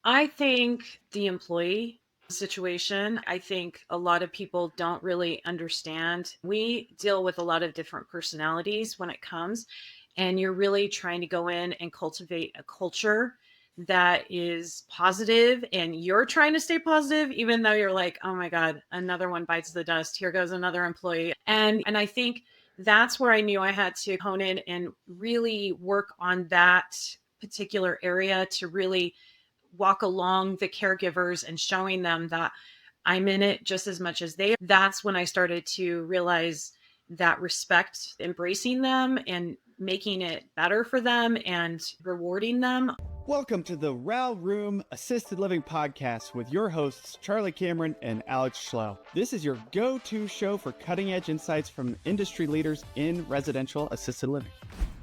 I think the employee situation, I think a lot of people don't really understand. We deal with a lot of different personalities when it comes, and you're really trying to go in and cultivate a culture that is positive, and you're trying to stay positive even though you're like, "Oh my god, another one bites the dust. Here goes another employee." And I think that's where I knew I had to hone in and really work on that particular area to really walk along the caregivers and showing them that I'm in it just as much as they are. That's when I started to realize that respect, embracing them and making it better for them and rewarding them. Welcome to the RAL Assisted Living podcast with your hosts, Charlie Cameron and Alex Schlow. This is your go-to show for cutting-edge insights from industry leaders in residential assisted living.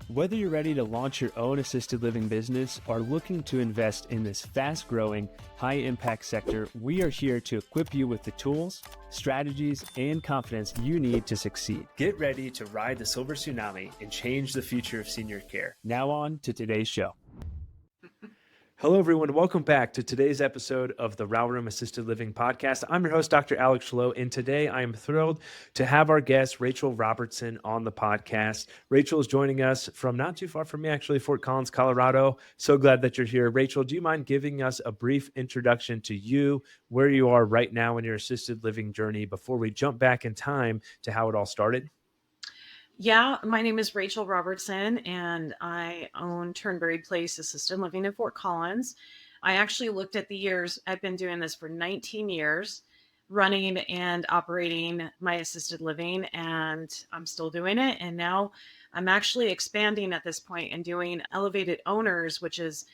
Whether you're ready to launch your own assisted living business or looking to invest in this fast-growing, high-impact sector, we are here to equip you with the tools, strategies, and confidence you need to succeed. Get ready to ride the silver tsunami and change the future of senior care. Now on to today's show. Hello, everyone. Welcome back to today's episode of the RAL Assisted Living podcast. I'm your host, Dr. Alex Schlow, and today I am thrilled to have our guest, Rachel Robertson, on the podcast. Rachel is joining us from not too far from me, actually, Fort Collins, Colorado. So glad that you're here. Rachel, do you mind giving us a brief introduction to you, where you are right now in your assisted living journey before we jump back in time to how it all started? Yeah, my name is Rachel Robertson, and I own Turnberry Place Assisted Living in Fort Collins. I actually looked at the years. I've been doing this for 19 years, running and operating my assisted living, and I'm still doing it. And now I'm actually expanding at this point and doing elevated owners, which is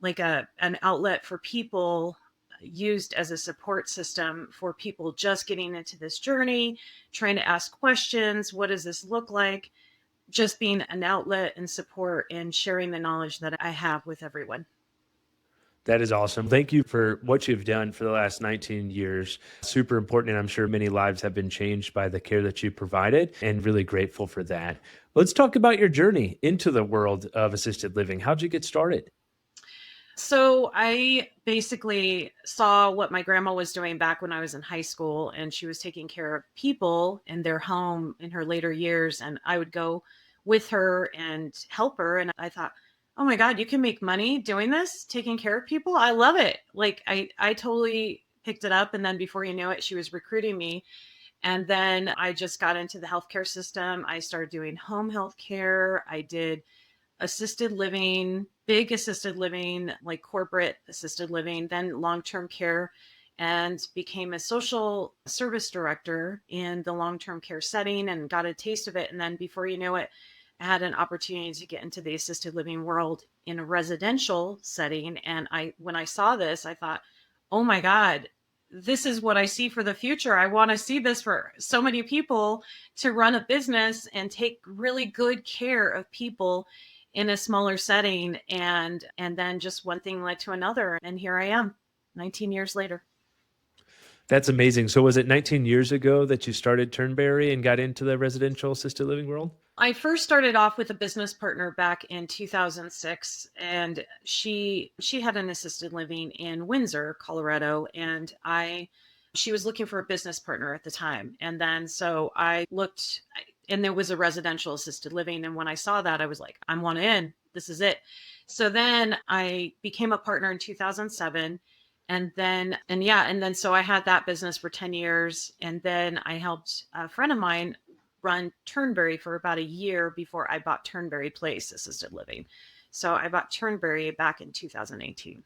like an outlet for people used as a support system for people just getting into this journey, trying to ask questions. What does this look like? Just being an outlet and support and sharing the knowledge that I have with everyone. That is awesome. Thank you for what you've done for the last 19 years. Super important. And I'm sure many lives have been changed by the care that you provided, and really grateful for that. Let's talk about your journey into the world of assisted living. How'd you get started? So I basically saw what my grandma was doing back when I was in high school, and she was taking care of people in their home in her later years. And I would go with her and help her. And I thought, oh my God, you can make money doing this, taking care of people. I love it. Like I totally picked it up. And then before you know it, she was recruiting me. And then I just got into the healthcare system. I started doing home health care. I did assisted living, big assisted living, like corporate assisted living, then long-term care, and became a social service director in the long-term care setting and got a taste of it. And then before you know it, I had an opportunity to get into the assisted living world in a residential setting. And when I saw this, I thought, oh my God, this is what I see for the future. I want to see this for so many people, to run a business and take really good care of people in a smaller setting. And then just one thing led to another. And here I am 19 years later. That's amazing. So was it 19 years ago that you started Turnberry and got into the residential assisted living world? I first started off with a business partner back in 2006, and she had an assisted living in Windsor, Colorado, and she was looking for a business partner at the time. And then so I looked, and there was a residential assisted living, and when I saw that, I was like, I want in. This is it. So then I became a partner in 2007. And then so I had that business for 10 years. And then I helped a friend of mine run Turnberry for about a year before I bought Turnberry Place Assisted Living. So I bought Turnberry back in 2018.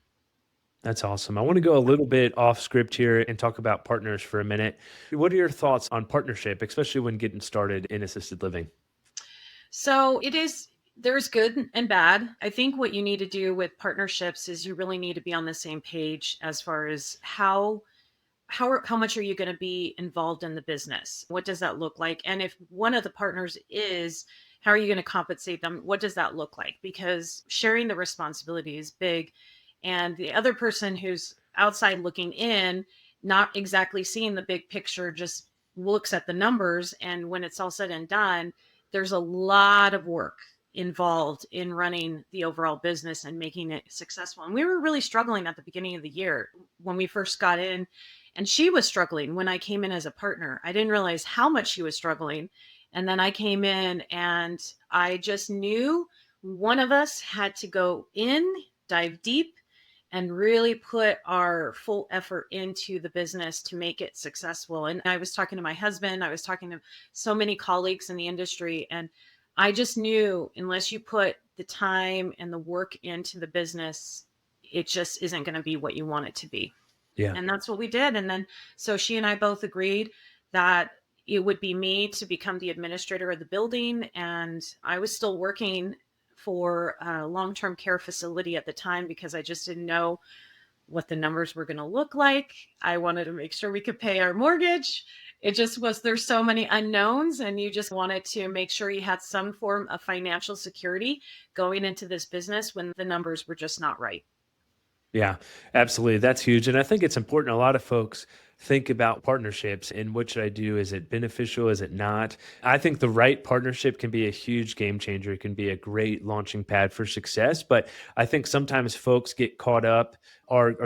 That's awesome. I want to go a little bit off script here and talk about partners for a minute. What are your thoughts on partnership, especially when getting started in assisted living? So there's good and bad. I think what you need to do with partnerships is you really need to be on the same page as far as how much are you going to be involved in the business? What does that look like? And if one of the partners is, how are you going to compensate them? What does that look like? Because sharing the responsibility is big. And the other person who's outside looking in, not exactly seeing the big picture, just looks at the numbers. And when it's all said and done, there's a lot of work involved in running the overall business and making it successful. And we were really struggling at the beginning of the year when we first got in, and she was struggling when I came in as a partner. I didn't realize how much she was struggling. And then I came in and I just knew one of us had to go in, dive deep, and really put our full effort into the business to make it successful. And I was talking to my husband, I was talking to so many colleagues in the industry, and I just knew unless you put the time and the work into the business, it just isn't going to be what you want it to be. Yeah. And that's what we did. And then, so she and I both agreed that it would be me to become the administrator of the building. And I was still working for a long-term care facility at the time because I just didn't know what the numbers were going to look like. I wanted to make sure we could pay our mortgage. It just was, there's so many unknowns, and you just wanted to make sure you had some form of financial security going into this business when the numbers were just not right. Yeah, absolutely. That's huge. And I think it's important. A lot of folks think about partnerships and what should I do? Is it beneficial? Is it not? I think the right partnership can be a huge game changer. It can be a great launching pad for success. But I think sometimes folks get caught up or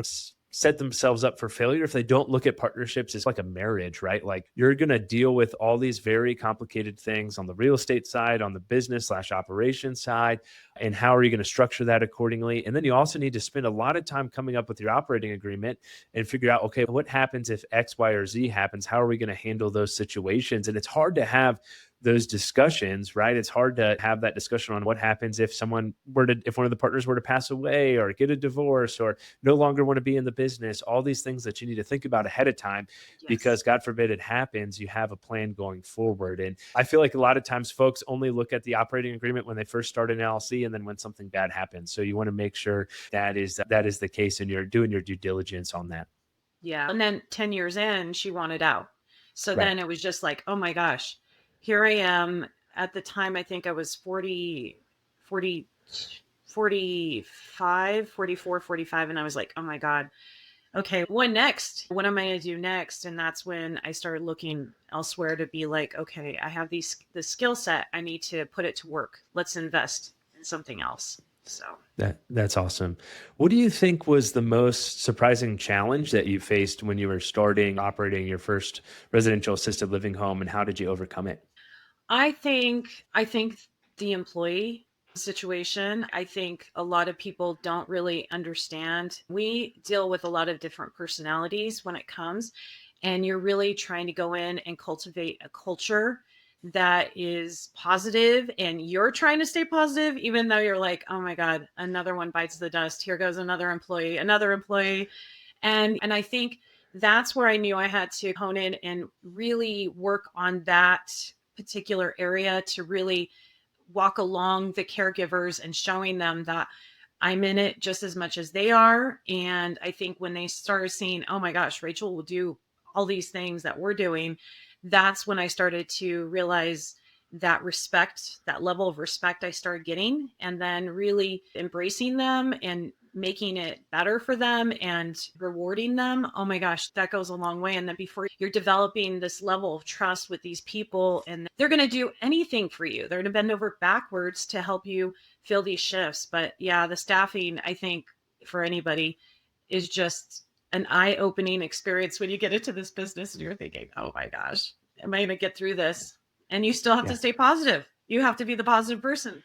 set themselves up for failure if they don't look at partnerships as like a marriage, right? Like you're going to deal with all these very complicated things on the real estate side, on the business/operations side, and how are you going to structure that accordingly? And then you also need to spend a lot of time coming up with your operating agreement and figure out, okay, what happens if X, Y, or Z happens? How are we going to handle those situations? And it's hard to have those discussions, right? It's hard to have that discussion on what happens if if one of the partners were to pass away or get a divorce or no longer want to be in the business, all these things that you need to think about ahead of time, because Yes. God forbid it happens, you have a plan going forward. And I feel like a lot of times folks only look at the operating agreement when they first start an LLC and then when something bad happens. So you want to make sure that is the case and you're doing your due diligence on that. Yeah. And then 10 years in, she wanted out. So Right. then it was just like, oh my gosh, here I am. At the time, I think I was 40, 45, 44, 45. And I was like, oh my God, okay, what next? What am I going to do next? And that's when I started looking elsewhere to be like, okay, I have the skill set. I need to put it to work. Let's invest in something else. So. That's awesome. What do you think was the most surprising challenge that you faced when you were starting operating your first residential assisted living home, and how did you overcome it? I think the employee situation, I think a lot of people don't really understand. We deal with a lot of different personalities when it comes, and you're really trying to go in and cultivate a culture that is positive, and you're trying to stay positive even though you're like, "Oh my God, another one bites the dust. Here goes another employee, another employee." And I think that's where I knew I had to hone in and really work on that particular area to really walk along the caregivers and showing them that I'm in it just as much as they are. And I think when they started seeing, oh my gosh, Rachel will do all these things that we're doing, that's when I started to realize that respect, that level of respect I started getting, and then really embracing them and making it better for them and rewarding them. Oh my gosh, that goes a long way. And then before you're developing this level of trust with these people, and they're going to do anything for you, they're going to bend over backwards to help you fill these shifts. But yeah, the staffing, I think for anybody, is just an eye-opening experience when you get into this business and you're thinking, oh my gosh, am I going to get through this? And you still have to Yeah. stay positive. You have to be the positive person.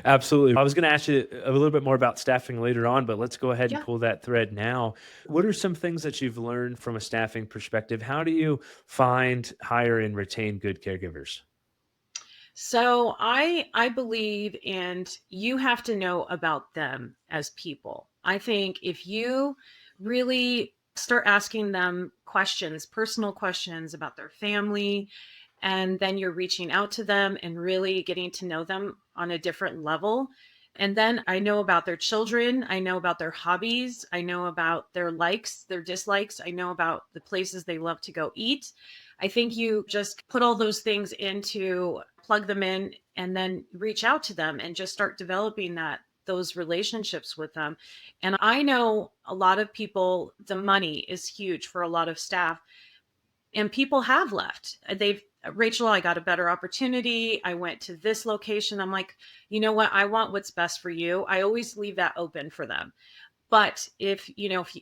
Absolutely. I was going to ask you a little bit more about staffing later on, but let's go ahead and Yeah. pull that thread now. What are some things that you've learned from a staffing perspective? How do you find, hire, and retain good caregivers? So I believe, and you have to know about them as people. I think if you really start asking them questions, personal questions about their family, and then you're reaching out to them and really getting to know them on a different level. And then I know about their children. I know about their hobbies. I know about their likes, their dislikes. I know about the places they love to go eat. I think you just put all those things into, plug them in, and then reach out to them and just start developing those relationships with them. And I know a lot of people, the money is huge for a lot of staff, and people have left. Rachel, I got a better opportunity. I went to this location. I'm like, you know what? I want what's best for you. I always leave that open for them. But if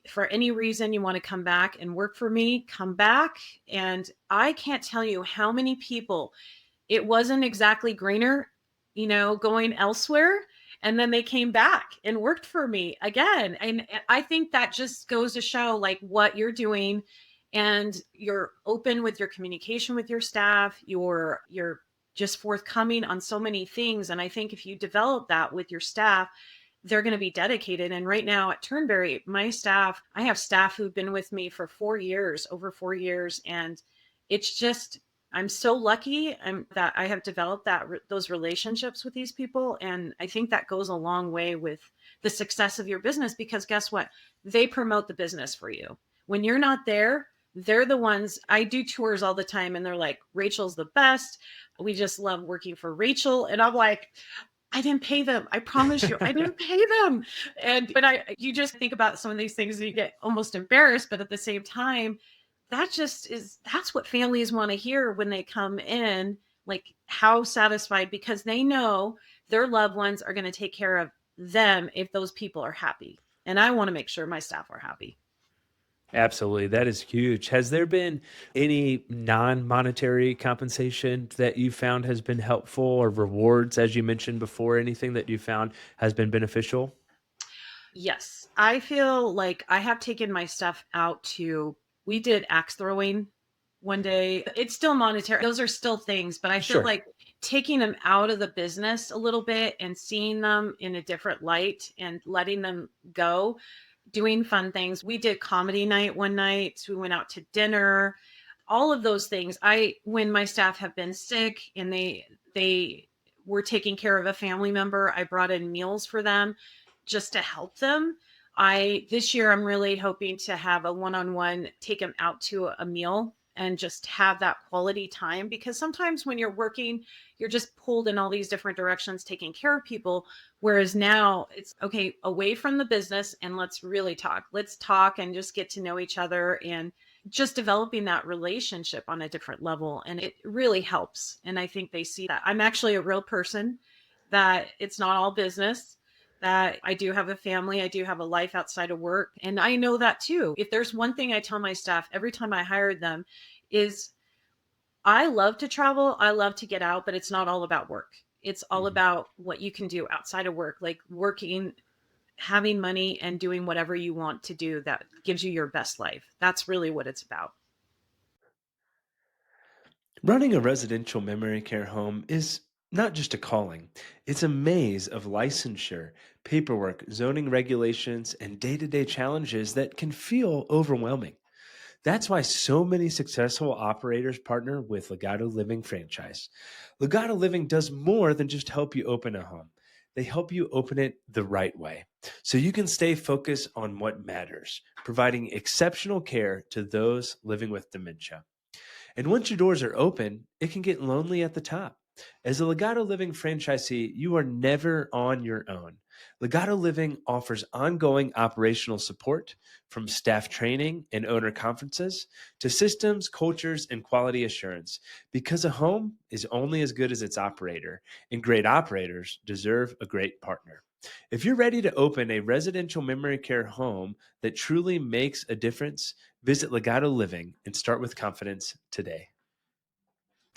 for any reason you want to come back and work for me, come back. And I can't tell you how many people it wasn't exactly greener, going elsewhere. And then they came back and worked for me again. And I think that just goes to show like what you're doing, and you're open with your communication with your staff. You're just forthcoming on so many things. And I think if you develop that with your staff, they're going to be dedicated. And right now at Turnberry, I have staff who've been with me for 4 years, over 4 years. And it's just, I'm so lucky that I have developed those relationships with these people. And I think that goes a long way with the success of your business, because guess what? They promote the business for you. When you're not there, they're the ones. I do tours all the time and they're like, Rachel's the best. We just love working for Rachel. And I'm like, I didn't pay them. I promise you, I didn't pay them. You just think about some of these things and you get almost embarrassed, but at the same time, that's what families want to hear when they come in, like how satisfied, because they know their loved ones are going to take care of them if those people are happy. And I want to make sure my staff are happy. Absolutely. That is huge. Has there been any non-monetary compensation that you found has been helpful, or rewards, as you mentioned before, anything that you found has been beneficial? Yes. I feel like I have taken my stuff out we did axe throwing one day. It's still monetary. Those are still things, but I feel Sure. like taking them out of the business a little bit and seeing them in a different light and letting them go, doing fun things. We did comedy night one night. So we went out to dinner, all of those things. When my staff have been sick and they were taking care of a family member, I brought in meals for them just to help them. This year I'm really hoping to have a one-on-one, take them out to a meal and just have that quality time, because sometimes when you're working, you're just pulled in all these different directions taking care of people. Whereas now it's okay, away from the business, and let's really talk. Let's talk and just get to know each other, and just developing that relationship on a different level. And it really helps. And I think they see that I'm actually a real person, that it's not all business, that I do have a family, I do have a life outside of work. And I know that too. If there's one thing I tell my staff every time I hired them is, I love to travel, I love to get out, but it's not all about work. It's all Mhm. about what you can do outside of work, like working, having money, and doing whatever you want to do that gives you your best life. That's really what it's about. Running a residential memory care home is not just a calling, it's a maze of licensure, paperwork, zoning regulations, and day to day challenges that can feel overwhelming. That's why so many successful operators partner with Legato Living franchise. Legato Living does more than just help you open a home. They help you open it the right way so you can stay focused on what matters, providing exceptional care to those living with dementia. And once your doors are open, it can get lonely at the top. As a Legato Living franchisee, you are never on your own. Legato Living offers ongoing operational support, from staff training and owner conferences to systems, cultures, and quality assurance, because a home is only as good as its operator, and great operators deserve a great partner. If you're ready to open a residential memory care home that truly makes a difference, visit Legato Living and start with confidence today.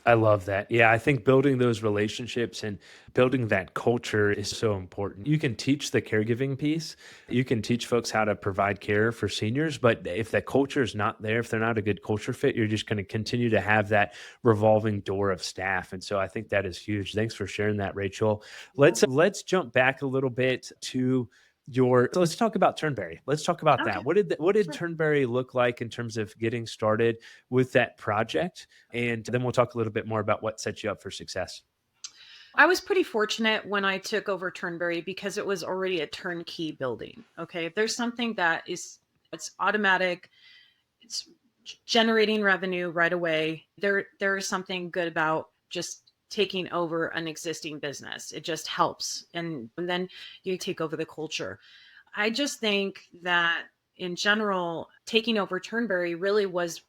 I love that. Yeah, I think building those relationships and building that culture is so important. You can teach the caregiving piece. You can teach folks how to provide care for seniors, but if that culture is not there, if they're not a good culture fit, you're just going to continue to have that revolving door of staff. And so I think that is huge. Thanks for sharing that, Rachel. Yeah. Let's jump back a little bit to so let's talk about Turnberry. Let's talk about Okay. that. What did Sure. Turnberry look like in terms of getting started with that project? And then we'll talk a little bit more about what sets you up for success. I was pretty fortunate when I took over Turnberry because it was already a turnkey building. Okay. If there's something it's automatic, it's generating revenue right away. There is something good about just taking over an existing business. It just helps. And then you take over the culture. I just think that in general, taking over Turnberry really was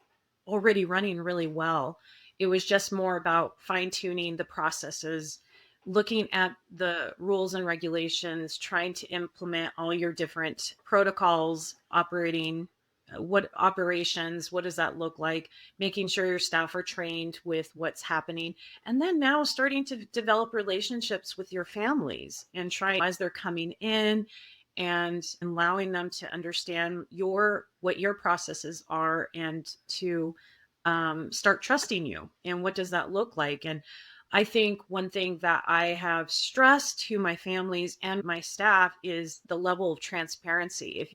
already running really well. It was just more about fine tuning the processes, looking at the rules and regulations, trying to implement all your different protocols, operating what operations, what does that look like, making sure your staff are trained with what's happening. And then now starting to develop relationships with your families and try as they're coming in and allowing them to understand what your processes are and to start trusting you. And what does that look like? And I think one thing that I have stressed to my families and my staff is the level of transparency.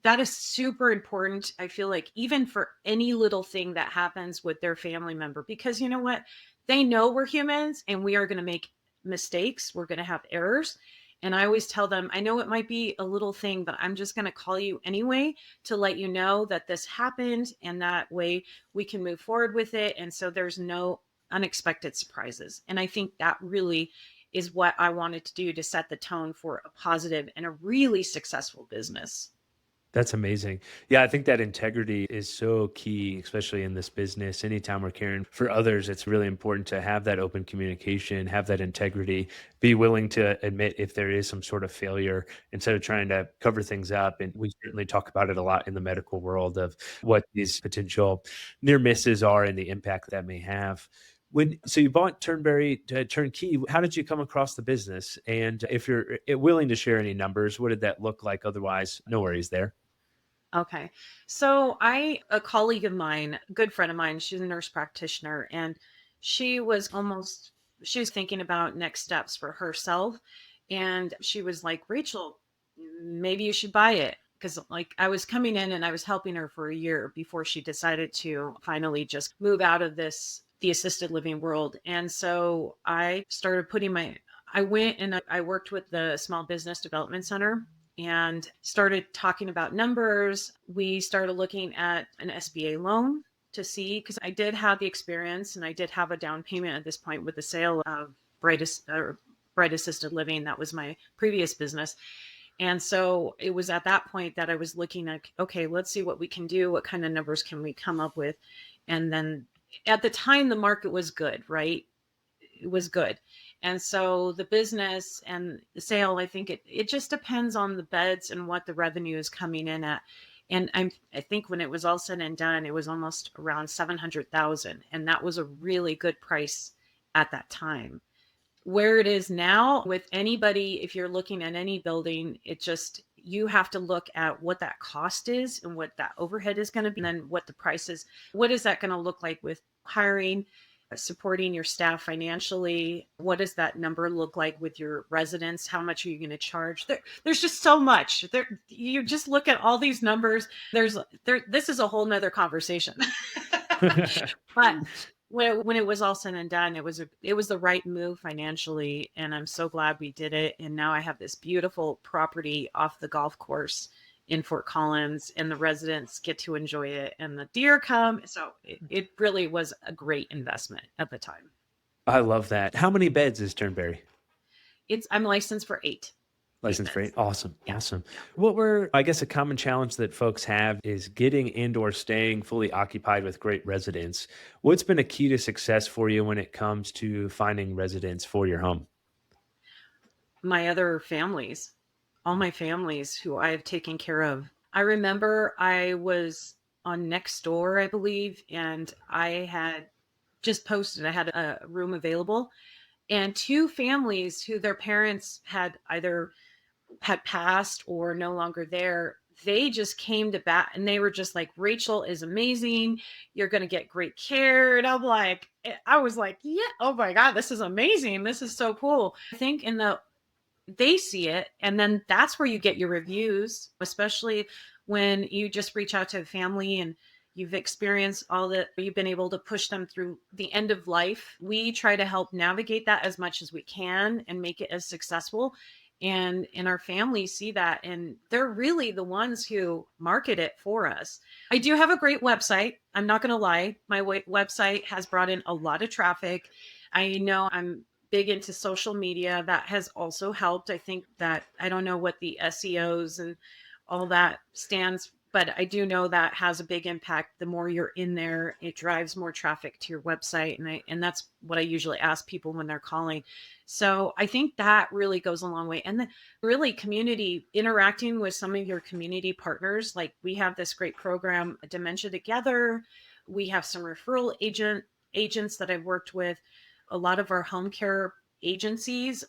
That is super important. I feel like even for any little thing that happens with their family member, because you know what? They know we're humans and we are going to make mistakes. We're going to have errors. And I always tell them, I know it might be a little thing, but I'm just going to call you anyway to let you know that this happened. And that way we can move forward with it. And so there's no unexpected surprises. And I think that really is what I wanted to do to set the tone for a positive and a really successful business. That's amazing. Yeah, I think that integrity is so key, especially in this business. Anytime we're caring for others, it's really important to have that open communication, have that integrity, be willing to admit if there is some sort of failure instead of trying to cover things up. And we certainly talk about it a lot in the medical world of what these potential near misses are and the impact that may have. So you bought Turnberry Turnkey, how did you come across the business? And if you're willing to share any numbers, what did that look like? Otherwise, no worries there. Okay. A colleague of mine, a good friend of mine, she's a nurse practitioner, and she was she was thinking about next steps for herself. And she was like, Rachel, maybe you should buy it. Because, like, I was coming in and I was helping her for a year before she decided to finally just move out of the assisted living world. And so I started I went and I worked with the Small Business Development Center and started talking about numbers. We started looking at an SBA loan to see, because I did have the experience and I did have a down payment at this point with the sale of Bright Assisted Living. That was my previous business. And so it was at that point that I was looking at, okay, let's see what we can do. What kind of numbers can we come up with? And then at the time, the market was good, right? It was good. And so the business and the sale, I think it just depends on the beds and what the revenue is coming in at. And I think when it was all said and done, it was almost around 700,000. And that was a really good price at that time. Where it is now with anybody, if you're looking at any building, you have to look at what that cost is and what that overhead is going to be, and then what the price is. What is that going to look like with hiring, supporting your staff financially? What does that number look like with your residents? How much are you going to charge? There's just so much. You just look at all these numbers. This is a whole nother conversation. But when it was all said and done, it was the right move financially, and I'm so glad we did it. And now I have this beautiful property off the golf course in Fort Collins, and the residents get to enjoy it, and the deer come. So it really was a great investment at the time. I love that. How many beds is Turnberry? I'm licensed for eight. License for 8. Awesome. Yeah. Awesome. What were, I guess, a common challenge that folks have is getting and or staying fully occupied with great residents. What's been a key to success for you when it comes to finding residents for your home? My other families, all my families who I have taken care of. I remember I was on Nextdoor, I believe, and I had just posted I had a room available, and two families who their parents had either had passed or no longer there, they just came to bat and they were just like, Rachel is amazing. You're going to get great care. And I was like, yeah, oh my God, this is amazing. This is so cool. I think they see it, and then that's where you get your reviews, especially when you just reach out to a family and you've experienced all that, you've been able to push them through the end of life. We try to help navigate that as much as we can and make it as successful. And our families see that, and they're really the ones who market it for us. I do have a great website. I'm not going to lie. My website has brought in a lot of traffic. I know I'm big into social media. That has also helped. I think that I don't know what the SEOs and all that stands but I do know that has a big impact. The more you're in there, it drives more traffic to your website. And that's what I usually ask people when they're calling. So I think that really goes a long way. And then really community interacting with some of your community partners. Like we have this great program, Dementia Together. We have some referral agents that I've worked with, a lot of our home care agencies,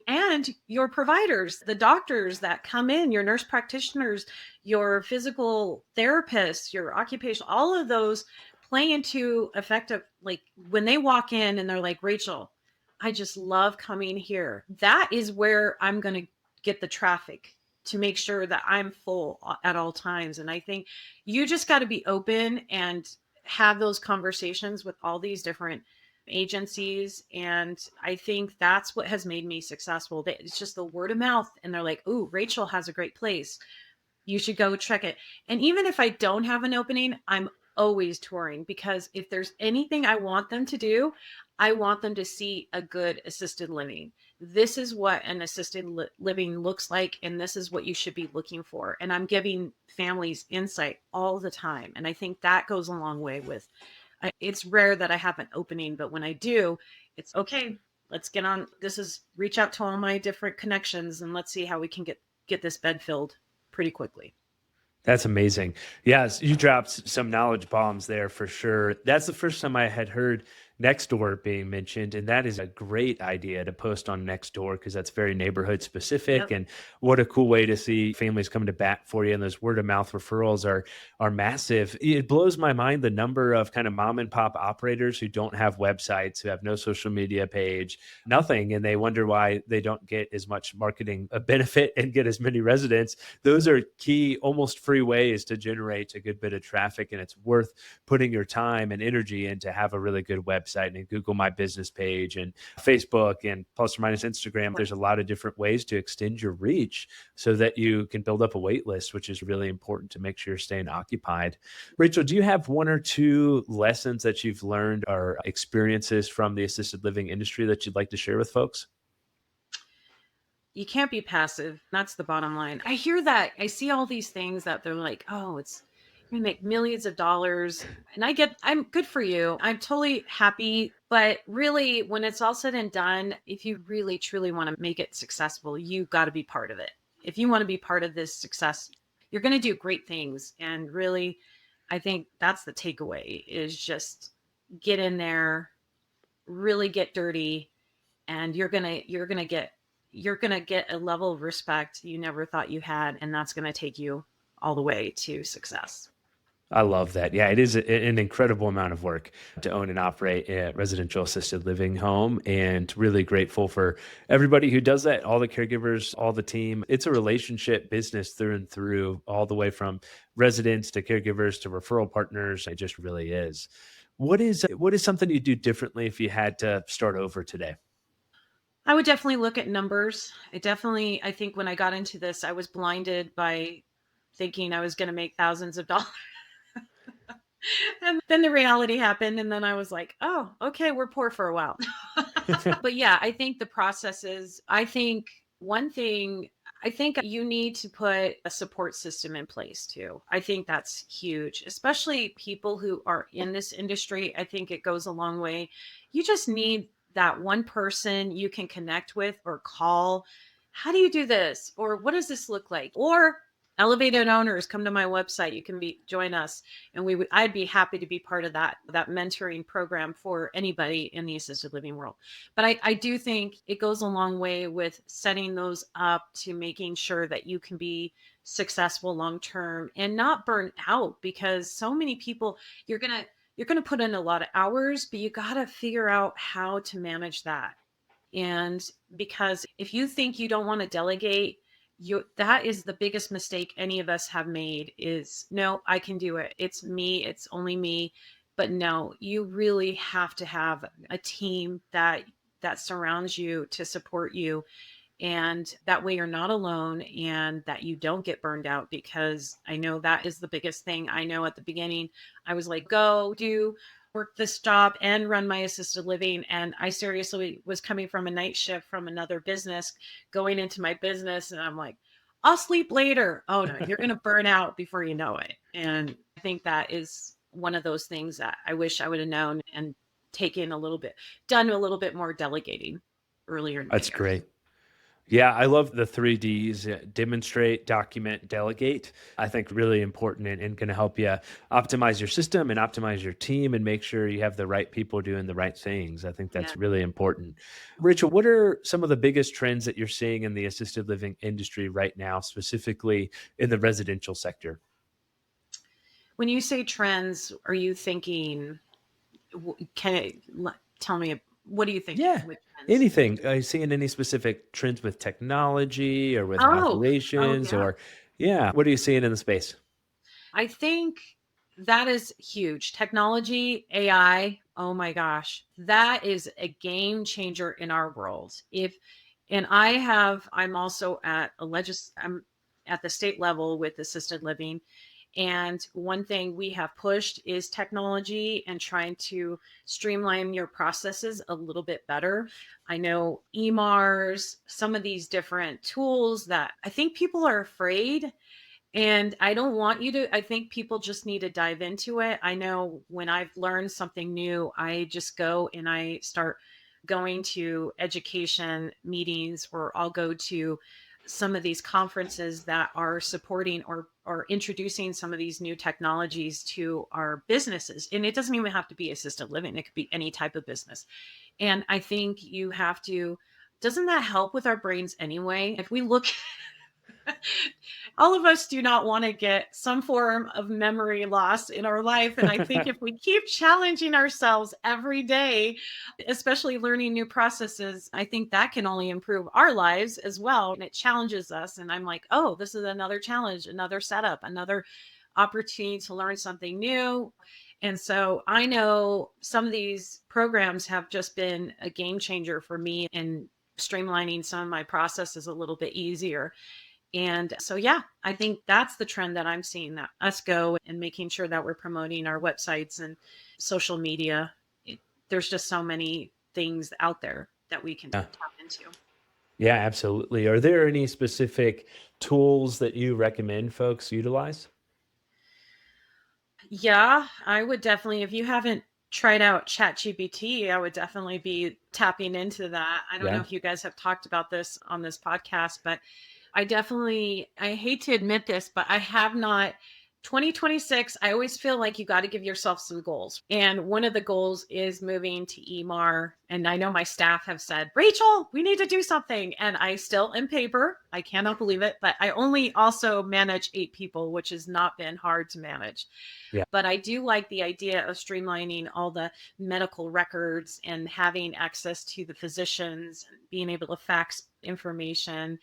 and your providers, the doctors that come in, your nurse practitioners, your physical therapists, your occupational, all of those play into effect of like when they walk in and they're like, Rachel, I just love coming here. That is where I'm going to get the traffic to make sure that I'm full at all times. And I think you just got to be open and have those conversations with all these different agencies. And I think that's what has made me successful. It's just the word of mouth. And they're like, ooh, Rachel has a great place. You should go check it. And even if I don't have an opening, I'm always touring, because if there's anything I want them to do, I want them to see a good assisted living. This is what an assisted living looks like, and this is what you should be looking for. And I'm giving families insight all the time. And I think that goes a long way with, it's rare that I have an opening, but when I do, it's okay. Let's get on. Reach out to all my different connections and let's see how we can get this bed filled pretty quickly. That's amazing. Yes, you dropped some knowledge bombs there for sure. That's the first time I had heard Nextdoor being mentioned, and that is a great idea to post on Nextdoor because that's very neighborhood specific. Yep. And what a cool way to see families coming to bat for you. And those word of mouth referrals are massive. It blows my mind the number of kind of mom and pop operators who don't have websites, who have no social media page, nothing, and they wonder why they don't get as much marketing benefit and get as many residents. Those are key, almost free ways to generate a good bit of traffic, and it's worth putting your time and energy in to have a really good website and a Google My Business page and Facebook and plus or minus Instagram. There's a lot of different ways to extend your reach so that you can build up a wait list, which is really important to make sure you're staying occupied. Rachel, do you have one or two lessons that you've learned or experiences from the assisted living industry that you'd like to share with folks? You can't be passive. That's the bottom line. I hear that. I see all these things that they're like, oh, it's you're gonna make millions of dollars. And I'm good for you. I'm totally happy. But really, when it's all said and done, if you really truly want to make it successful, you got to be part of it. If you want to be part of this success, you're going to do great things. And really, I think that's the takeaway is just get in there, really get dirty, and you're going to get a level of respect you never thought you had, and that's going to take you all the way to success. I love that. Yeah, it is an incredible amount of work to own and operate a residential assisted living home, and really grateful for everybody who does that, all the caregivers, all the team. It's a relationship business through and through, all the way from residents to caregivers to referral partners. It just really is. What is something you do differently if you had to start over today? I would definitely look at numbers. I think when I got into this, I was blinded by thinking I was going to make thousands of dollars. And then the reality happened. And then I was like, oh, okay, we're poor for a while. But yeah, I think the processes, one thing, I think you need to put a support system in place too. I think that's huge, especially people who are in this industry. I think it goes a long way. You just need that one person you can connect with or call. How do you do this? Or what does this look like? Or elevated owners, come to my website. You can join us. And I'd be happy to be part of that mentoring program for anybody in the assisted living world. But I do think it goes a long way with setting those up to making sure that you can be successful long term and not burn out, because so many people, you're going to put in a lot of hours, but you got to figure out how to manage that. And because if you think you don't want to delegate, that is the biggest mistake any of us have made is, no, I can do it. It's me. It's only me. But no, you really have to have a team that surrounds you to support you. And that way you're not alone and that you don't get burned out, because I know that is the biggest thing. I know at the beginning, I was like, go do work this job and run my assisted living. And I seriously was coming from a night shift from another business, going into my business. And I'm like, I'll sleep later. Oh no, you're going to burn out before you know it. And I think that is one of those things that I wish I would have known and done a little bit more delegating earlier in my That's years. great. Yeah, I love the 3 Ds: demonstrate, document, delegate. I think really important and going to help you optimize your system and optimize your team and make sure you have the right people doing the right things. I think Yeah. that's really important. Rachel, what are some of the biggest trends that you're seeing in the assisted living industry right now, specifically in the residential sector? When you say trends, are you thinking, tell me, what are you thinking Yeah, with trends? anything. Are you seeing any specific trends with technology or with Oh, operations yeah. or, yeah, what are you seeing in the space? I think that is huge. Technology, AI, oh my gosh, that is a game changer in our world. I'm also I'm at the state level with assisted living. And one thing we have pushed is technology and trying to streamline your processes a little bit better. I know EMARs, some of these different tools that I think people are afraid, and I don't want you to, I think people just need to dive into it. I know when I've learned something new, I just go and I start going to education meetings, or I'll go to some of these conferences that are supporting or introducing some of these new technologies to our businesses. And it doesn't even have to be assisted living, it could be any type of business. And I think doesn't that help with our brains anyway? If we look all of us do not want to get some form of memory loss in our life. And I think if we keep challenging ourselves every day, especially learning new processes, I think that can only improve our lives as well. And it challenges us. And I'm like, oh, this is another challenge, another setup, another opportunity to learn something new. And so I know some of these programs have just been a game changer for me in streamlining some of my processes a little bit easier. And so, yeah, I think that's the trend that I'm seeing, that us go and making sure that we're promoting our websites and social media. There's just so many things out there that we can Yeah. tap into. Yeah, absolutely. Are there any specific tools that you recommend folks utilize? Yeah, I would definitely, if you haven't tried out ChatGPT, I would definitely be tapping into that. I don't know Yeah. if you guys have talked about this on this podcast, but I hate to admit this, but I have not. 2026, I always feel like you got to give yourself some goals. And one of the goals is moving to EMAR. And I know my staff have said, Rachel, we need to do something. And I still am paper. I cannot believe it. But I only also manage 8 people, which has not been hard to manage. Yeah. But I do like the idea of streamlining all the medical records and having access to the physicians, being able to fax information.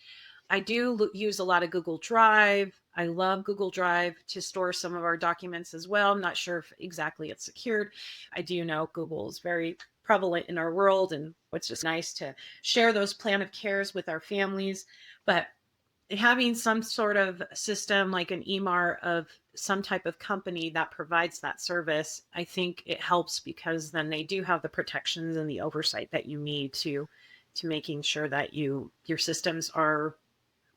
I do use a lot of Google Drive. I love Google Drive to store some of our documents as well. I'm not sure if exactly it's secured. I do know Google is very prevalent in our world, and it's just nice to share those plan of cares with our families. But having some sort of system like an EMAR of some type of company that provides that service, I think it helps, because then they do have the protections and the oversight that you need to making sure that your systems are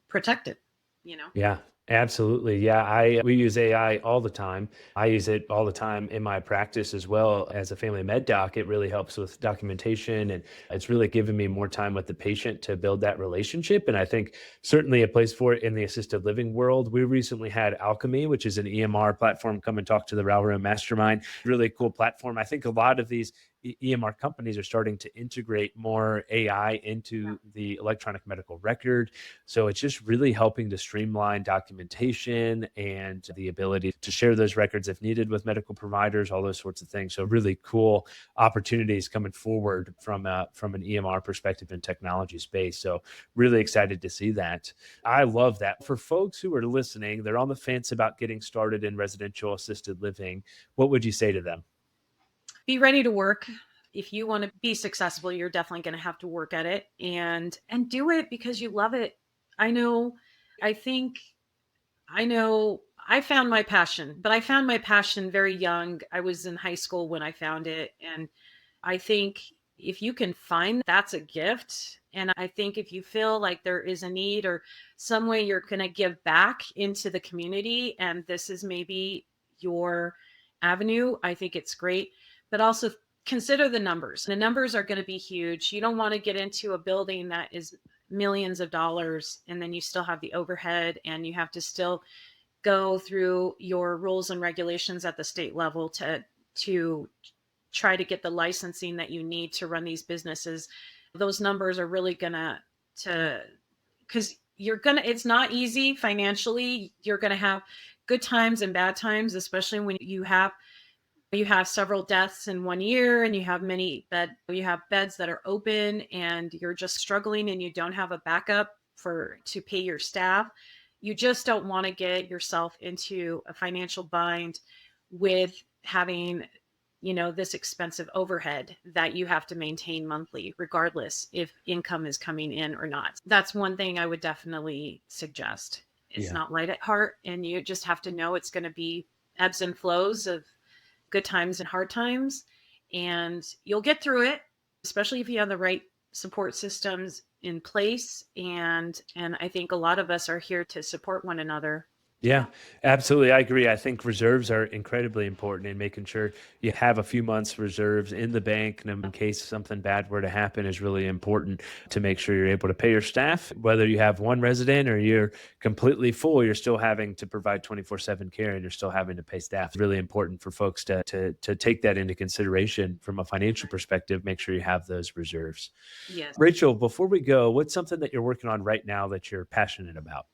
protected, you know? Yeah, absolutely. Yeah, I we use AI all the time. I use it all the time in my practice as well as a family med doc. It really helps with documentation, and it's really given me more time with the patient to build that relationship. And I think certainly a place for it in the assisted living world. We recently had Alchemy, which is an EMR platform, come and talk to the RAL Room Mastermind. Really cool platform. I think a lot of these EMR companies are starting to integrate more AI into the electronic medical record. So it's just really helping to streamline documentation and the ability to share those records if needed with medical providers, all those sorts of things. So really cool opportunities coming forward from an EMR perspective in technology space. So really excited to see that. I love that. For folks who are listening, they're on the fence about getting started in residential assisted living. What would you say to them? Be ready to work. If you want to be successful, you're definitely going to have to work at it, and do it because you love it. I know, I think I know I found my passion, but I found my passion very young. I was in high school when I found it. And I think If you can find, that's a gift. And I think if you feel like there is a need or some way you're going to give back into the community, and this is maybe your avenue, I think it's great. But also consider the numbers. The numbers are going to be huge. You don't want to get into a building that is millions of dollars, and then you still have the overhead, and you have to still go through your rules and regulations at the state level to try to get the licensing that you need to run these businesses. Those numbers are really gonna because it's not easy financially. You're gonna have good times and bad times, especially when you have several deaths in 1 year and you have beds that are open and you're just struggling and you don't have a backup to pay your staff. You just don't want to get yourself into a financial bind with having, this expensive overhead that you have to maintain monthly, regardless if income is coming in or not. That's one thing I would definitely suggest. It's not light at heart, and you just have to know it's going to be ebbs and flows of good times and hard times, and you'll get through it, especially if you have the right support systems in place. And I think a lot of us are here to support one another. Yeah, absolutely. I agree. I think reserves are incredibly important, and making sure you have a few months reserves in the bank and in case something bad were to happen is really important to make sure you're able to pay your staff. Whether you have one resident or you're completely full, you're still having to provide 24/7 care and you're still having to pay staff. It's really important for folks to take that into consideration from a financial perspective. Make sure you have those reserves. Yes. Rachel, before we go, what's something that you're working on right now that you're passionate about?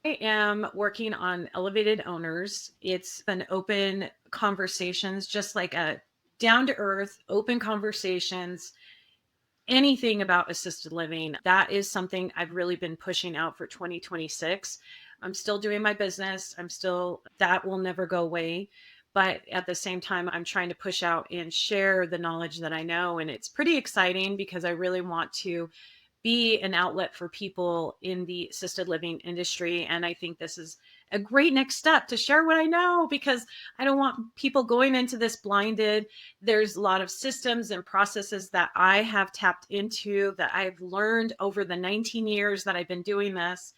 I am working on Elevated Owners. It's an open conversations, just like a down to earth, open conversations, anything about assisted living. That is something I've really been pushing out for 2026. I'm still doing my business. That will never go away. But at the same time, I'm trying to push out and share the knowledge that I know. And it's pretty exciting because I really want to be an outlet for people in the assisted living industry. And I think this is a great next step to share what I know, because I don't want people going into this blinded. There's a lot of systems and processes that I have tapped into that I've learned over the 19 years that I've been doing this,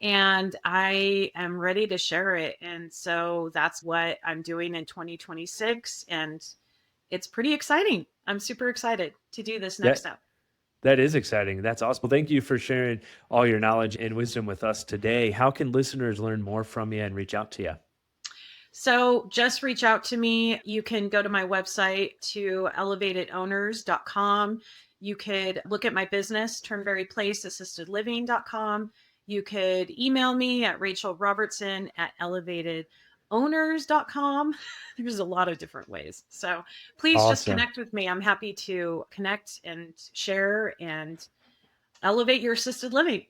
and I am ready to share it. And so that's what I'm doing in 2026. And it's pretty exciting. I'm super excited to do this next step. That is exciting. That's awesome. Well, thank you for sharing all your knowledge and wisdom with us today. How can listeners learn more from you and reach out to you? So just reach out to me. You can go to my website to elevatedowners.com. You could look at my business, Turnberry Place Assisted Living.com. You could email me at Rachel Robertson at elevatedowners.com. There's a lot of different ways. So please just connect with me. I'm happy to connect and share and elevate your assisted living.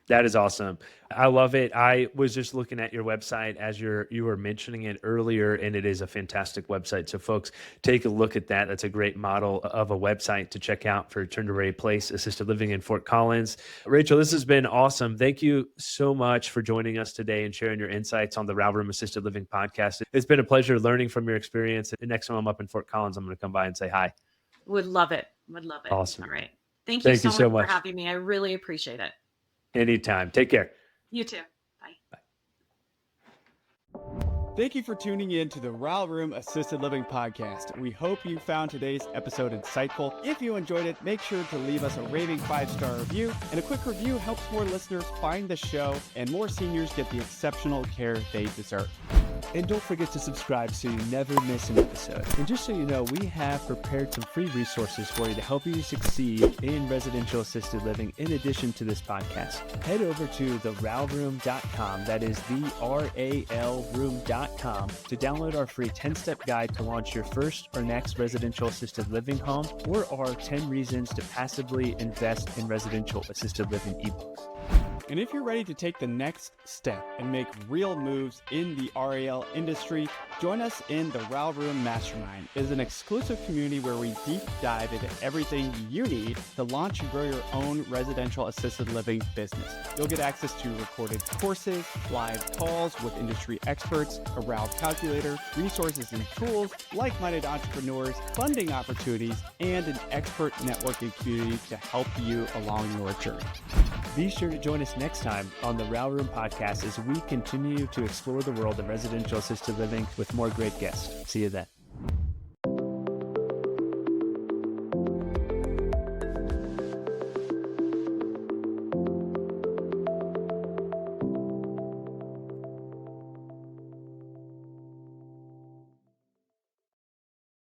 That is awesome. I love it. I was just looking at your website as you were mentioning it earlier, and it is a fantastic website. So folks, take a look at that. That's a great model of a website to check out for Turnberry Place Assisted Living in Fort Collins. Rachel, this has been awesome. Thank you so much for joining us today and sharing your insights on the RAL Assisted Living podcast. It's been a pleasure learning from your experience. And next time I'm up in Fort Collins, I'm going to come by and say hi. Would love it. Awesome. All right. Thank you so much for having me. I really appreciate it. Anytime. Take care. You too. Bye. Thank you for tuning in to the RAL Assisted Living podcast. We hope you found today's episode insightful. If you enjoyed it, make sure to leave us a raving 5-star review. And a quick review helps more listeners find the show and more seniors get the exceptional care they deserve. And don't forget to subscribe so you never miss an episode. And just so you know, we have prepared some free resources for you to help you succeed in residential assisted living in addition to this podcast. Head over to theralroom.com, that is the RAL room.com, to download our free 10-step guide to launch your first or next residential assisted living home, or our 10 reasons to passively invest in residential assisted living ebooks. And if you're ready to take the next step and make real moves in the RAL industry, join us in the RAL Room Mastermind. It is an exclusive community where we deep dive into everything you need to launch and grow your own residential assisted living business. You'll get access to recorded courses, live calls with industry experts, a RAL calculator, resources and tools, like-minded entrepreneurs, funding opportunities, and an expert networking community to help you along your journey. Be sure to join us next time on the RAL Room podcast as we continue to explore the world of residential assisted living with more great guests. See you then.